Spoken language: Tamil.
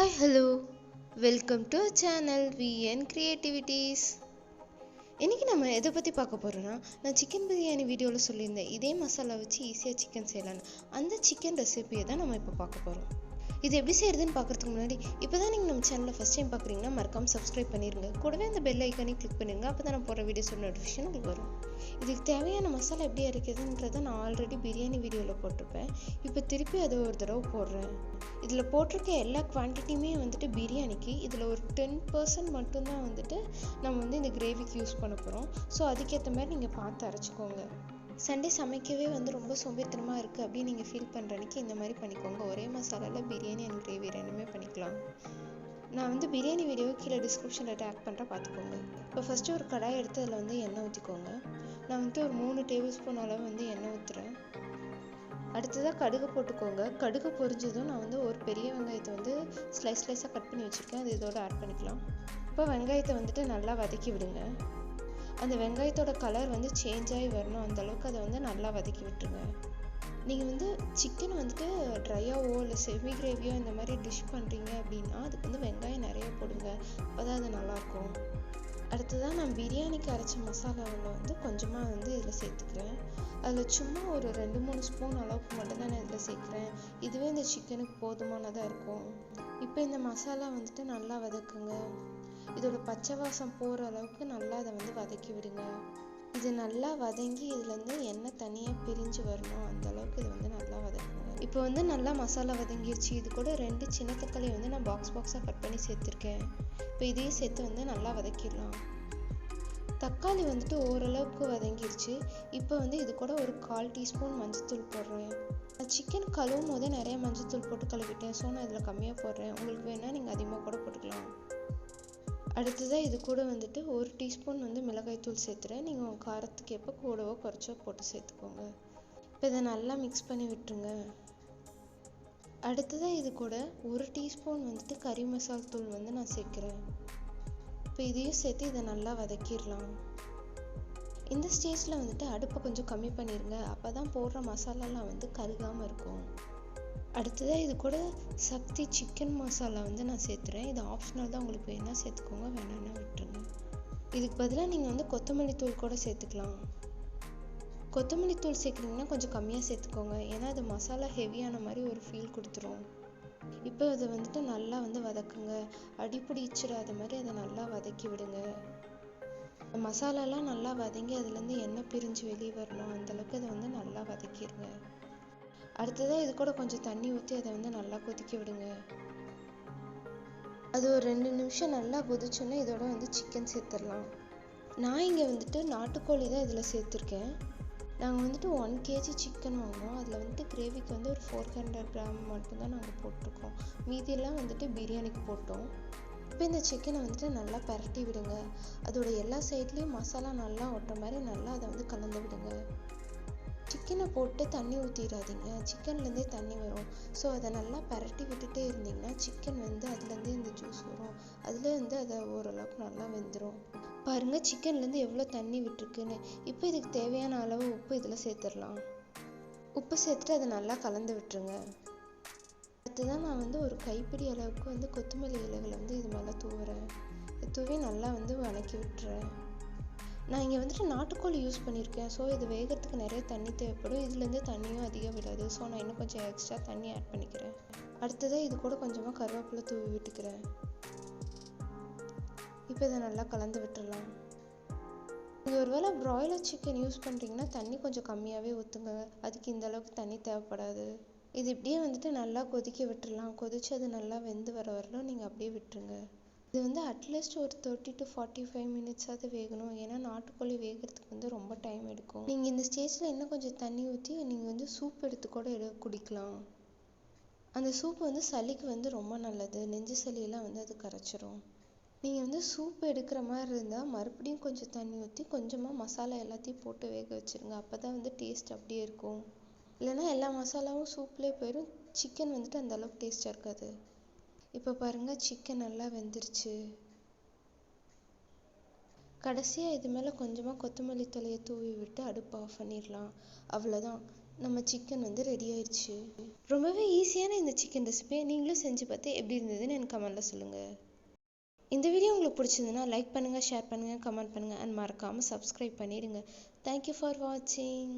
Hi, hello. Welcome to our channel VN Creativities. இன்னைக்கு நம்ம எதை பற்றி பார்க்க போகிறோன்னா, நான் சிக்கன் பிரியாணி வீடியோவில் சொல்லியிருந்தேன் இதே மசாலா வச்சு ஈஸியாக சிக்கன் செய்யலான்னு. அந்த சிக்கன் ரெசிபியை தான் நம்ம இப்போ பார்க்க போகிறோம். இது எப்படி செய்யறதுன்னு பார்க்குறதுக்கு முன்னாடி இப்போ தான் நீங்கள் நம்ம சேனலில் ஃபஸ்ட் டைம் பார்க்குறீங்கன்னா மறக்காமல் சப்ஸ்கிரைப் பண்ணிடுங்க. கூடவே அந்த பெல் ஐக்கானே கிளிக் பண்ணிடுங்க. அப்போ தான் நான் போகிற வீடியோஸோட நோட்டிஃபிகேஷன் உங்களுக்கு வரும். இதுக்கு தேவையான மசாலா எப்படி அரைக்கிறதுன்றதை நான் ஆல்ரெடி பிரியாணி வீடியோவில் போட்டிருப்பேன். இப்போ திருப்பி அதை ஒரு தடவை போடுறேன். இதில் போட்டிருக்க எல்லா குவான்டிட்டியுமே வந்துட்டு பிரியாணிக்கு, இதில் ஒரு 10% மட்டும்தான் வந்துட்டு நம்ம வந்து இந்த கிரேவிக்கு யூஸ் பண்ண போகிறோம். ஸோ அதுக்கேற்ற மாதிரி நீங்கள் பார்த்து அரைச்சிக்கோங்க. சண்டே சமைக்கவே வந்து ரொம்ப சோம்பேறித்தனமாக இருக்குது அப்படின்னு நீங்கள் ஃபீல் பண்ணுற அன்றைக்கி இந்த மாதிரி பண்ணிக்கோங்க. ஒரே மசாலாவில் பிரியாணி அண்ட் கிரேவி ரெண்டுமே பண்ணிக்கலாம். நான் வந்து பிரியாணி வீடியோவை கீழே டிஸ்கிரிப்ஷனில் டேக் பண்ணுறேன், பார்த்துக்கோங்க. இப்போ ஃபஸ்ட்டு ஒரு கடாய் எடுத்து அதில் வந்து எண்ணெய் ஊற்றிக்கோங்க. நான் வந்துட்டு ஒரு 3 டேபிள் ஸ்பூன் அளவு வந்து எண்ணெய் ஊற்றுறேன். அடுத்ததாக கடுகு போட்டுக்கோங்க. கடுகு பொரிஞ்சதும் நான் வந்து ஒரு பெரிய வெங்காயத்தை வந்து ஸ்லைஸாக கட் பண்ணி வச்சுருக்கேன். அது இதோட ஆட் பண்ணிக்கலாம். இப்போ வெங்காயத்தை வந்துட்டு நல்லா வதக்கி விடுங்க. அந்த வெங்காயத்தோட கலர் வந்து சேஞ்ச் ஆகி வரணும், அந்தளவுக்கு அதை வந்து நல்லா வதக்கி விட்டுருங்க. நீங்கள் வந்து சிக்கன் வந்துட்டு ட்ரையாவோ இல்லை செமி கிரேவியோ இந்த மாதிரி டிஷ் பண்ணுறீங்க அப்படின்னா அதுக்கு வந்து வெங்காயம் நிறைய போடுங்க, அப்போ தான் அது நல்லாயிருக்கும். அடுத்ததான் நான் பிரியாணிக்கு அரைச்ச மசாலாவில் வந்து கொஞ்சமாக வந்து இதில் சேர்த்துக்கிறேன். அதில் சும்மா ஒரு 2-3 ஸ்பூன் அளவுக்கு மட்டும்தான் நான் இதில் சேர்க்குறேன். இதுவே இந்த சிக்கனுக்கு போதுமானதாக இருக்கும். இப்போ இந்த மசாலா வந்துட்டு நல்லா வதக்குங்க. இதோட பச்சை வாசம் போகிற அளவுக்கு நல்லா அதை வந்து வதக்கி விடுங்க. இது நல்லா வதங்கி இதுலேருந்து எண்ணெய் தனியாக பிரிஞ்சு வரணும், அந்த அளவுக்கு இது வந்து நல்லா வதக்குங்க. இப்போ வந்து நல்லா மசாலா வதங்கிடுச்சு. இது கூட 2 சின்ன தக்காளி வந்து நான் பாக்ஸாக கட் பண்ணி சேர்த்துருக்கேன். இப்போ இதையும் சேர்த்து வந்து நல்லா வதக்கிடலாம். தக்காளி வந்துட்டு ஓரளவுக்கு வதங்கிடுச்சு. இப்போ வந்து இது கூட ஒரு 1/4 டீஸ்பூன் மஞ்சள்தூள் போடுறேன். சிக்கன் கழுவும் போதே நிறைய மஞ்சள்தூள் போட்டு கழுவிட்டேன். ஸோ நான் இதில் கம்மியாக போடுறேன். உங்களுக்கு வேணால் நீங்கள் அதிகமாக கூட போட்டுக்கலாம். அடுத்ததாக இது கூட வந்துட்டு 1 டீஸ்பூன் வந்து மிளகாய்த்தூள் சேர்த்துறேன். நீங்கள் உங்கள் காரத்துக்கு எப்போ கூடவோ குறைச்சோ போட்டு சேர்த்துக்கோங்க. இப்போ இதை நல்லா மிக்ஸ் பண்ணி விட்டுருங்க. அடுத்ததாக இது கூட 1 டீஸ்பூன் வந்துட்டு கறி மசால் தூள் வந்து நான் சேர்க்குறேன். இப்போ இதையும் சேர்த்து இதை நல்லா வதக்கிடலாம். இந்த ஸ்டேஜில் வந்துட்டு அடுப்பை கொஞ்சம் கம்மி பண்ணிடுங்க, அப்போ தான் போடுற மசாலாலாம் வந்து கருகாமல் இருக்கும். அடுத்ததாக இது கூட சக்தி சிக்கன் மசாலா வந்து நான் சேர்த்துறேன். இது ஆப்ஷனல் தான், உங்களுக்கு வேணால் சேர்த்துக்கோங்க, வேணான்னா விட்டுருங்க. இதுக்கு பதிலாக நீங்கள் வந்து கொத்தமல்லி தூள் கூட சேர்த்துக்கலாம். கொத்தமல்லி தூள் சேர்க்குறீங்கன்னா கொஞ்சம் கம்மியாக சேர்த்துக்கோங்க, ஏன்னா அது மசாலா ஹெவியான மாதிரி ஒரு ஃபீல் கொடுத்துரும். இப்போ அதை வந்துட்டு நல்லா வந்து வதக்குங்க. அடிப்பிடிச்சிடாத மாதிரி அதை நல்லா வதக்கி விடுங்க. மசாலாலாம் நல்லா வதங்கி அதுலேருந்து எண்ணெய் பிரிஞ்சு வெளியே வரணும், அந்தளவுக்கு அதை வந்து நல்லா வதக்கிடுங்க. அடுத்ததாக இது கூட கொஞ்சம் தண்ணி ஊற்றி அதை வந்து நல்லா கொதிக்க விடுங்க. அது ஒரு 2 நிமிஷம் நல்லா கொதிச்சோன்னே இதோட வந்து சிக்கன் சேர்த்துடலாம். நான் இங்கே வந்துட்டு நாட்டுக்கோழி தான் இதில் சேர்த்துருக்கேன். நாங்கள் வந்துட்டு 1 kg சிக்கன் வாங்கினோம். அதில் வந்துட்டு கிரேவிக்கு வந்து ஒரு 400 கிராம் மட்டும்தான் நாங்கள் போட்டிருக்கோம். மீதியெல்லாம் வந்துட்டு பிரியாணிக்கு போட்டோம். இப்போ இந்த சிக்கனை வந்துட்டு நல்லா பரட்டி விடுங்க. அதோட எல்லா சைட்லேயும் மசாலா நல்லா ஒட்டுற மாதிரி நல்லா அதை வந்து கலந்து விடுங்க. சிக்கனை போட்டு தண்ணி ஊற்றிடாதீங்க, சிக்கன்லேருந்தே தண்ணி வரும். ஸோ அதை நல்லா பரட்டி விட்டுட்டே இருந்தீங்கன்னா சிக்கன் வந்து அதுலேருந்தே இந்த ஜூஸ் வரும், அதுலேருந்து அதை ஓரளவுக்கு நல்லா வெந்துடும். பாருங்கள் சிக்கன்லேருந்து எவ்வளோ தண்ணி விட்டுருக்குன்னு. இப்போ இதுக்கு தேவையான அளவு உப்பு இதில் சேர்த்துடலாம். உப்பு சேர்த்துட்டு அதை நல்லா கலந்து விட்டுருங்க. அடுத்துதான் நான் வந்து ஒரு கைப்பிடி அளவுக்கு வந்து கொத்தமல்லி இலைகளை வந்து இது மேலே தூவுறேன். தூவி நல்லா வந்து வதக்கி விட்டுறேன். நான் இங்கே வந்துட்டு நாட்டுக்கோழி யூஸ் பண்ணியிருக்கேன். ஸோ இது வேகிறதுக்கு நிறைய தண்ணி தேவைப்படும். இதுலேருந்து தண்ணியும் அதிகம் விடாது. ஸோ நான் இன்னும் கொஞ்சம் எக்ஸ்ட்ரா தண்ணி ஆட் பண்ணிக்கிறேன். அடுத்ததாக இது கூட கொஞ்சமாக கருவேப்பிலை தூவி விட்டுக்கிறேன். இப்போ இதை நல்லா கலந்து விட்டுடலாம். நீங்கள் ஒருவேளை ப்ராய்லர் சிக்கன் யூஸ் பண்ணுறீங்கன்னா தண்ணி கொஞ்சம் கம்மியாகவே ஊற்றுங்க, அதுக்கு இந்த அளவுக்கு தண்ணி தேவைப்படாது. இது இப்படியே வந்துட்டு நல்லா கொதிக்க விட்டுடலாம். கொதிச்சு அது நல்லா வெந்து வர வரலும் நீங்கள் அப்படியே விட்டுருங்க. இது வந்து அட்லீஸ்ட் ஒரு 30 to 45 மினிட்ஸாவது வேகணும், ஏன்னா நாட்டுக்கோழி வேகிறதுக்கு வந்து ரொம்ப டைம் எடுக்கும். நீங்கள் இந்த ஸ்டேஜில் இன்னும் கொஞ்சம் தண்ணி ஊற்றி நீங்கள் வந்து சூப் எடுத்து கூட குடிக்கலாம். அந்த சூப் வந்து சளிக்கு வந்து ரொம்ப நல்லது, நெஞ்சு சளியெல்லாம் வந்து அது கரைச்சிரும். நீங்கள் வந்து சூப் எடுக்கிற மாதிரி இருந்தால் மறுபடியும் கொஞ்சம் தண்ணி ஊற்றி கொஞ்சமாக மசாலா எல்லாத்தையும் போட்டு வேக வச்சுருங்க, அப்போ தான் வந்து டேஸ்ட் அப்படியே இருக்கும். இல்லைனா எல்லா மசாலாவும் சூப்லேயே போயிடும், சிக்கன் வந்துட்டு அந்தளவுக்கு டேஸ்ட்டாக இருக்காது. இப்போ பாருங்கள் சிக்கன் நல்லா வெந்துருச்சு. கடைசியாக இது மேலே கொஞ்சமாக கொத்தமல்லி தழையை தூவி விட்டு அடுப்பு ஆஃப் பண்ணிடலாம். அவ்வளோதான், நம்ம சிக்கன் வந்து ரெடி ஆயிடுச்சு. ரொம்பவே ஈஸியான இந்த சிக்கன் ரெசிபியை நீங்களும் செஞ்சு பார்த்து எப்படி இருந்ததுன்னு எனக்கு கமெண்ட்டில் சொல்லுங்கள். இந்த வீடியோ உங்களுக்கு பிடிச்சிருந்ததுன்னா லைக் பண்ணுங்கள், ஷேர் பண்ணுங்கள், கமெண்ட் பண்ணுங்கள் அண்ட் மறக்காமல் சப்ஸ்கிரைப் பண்ணிடுங்க. தேங்க்யூ ஃபார் வாட்சிங்.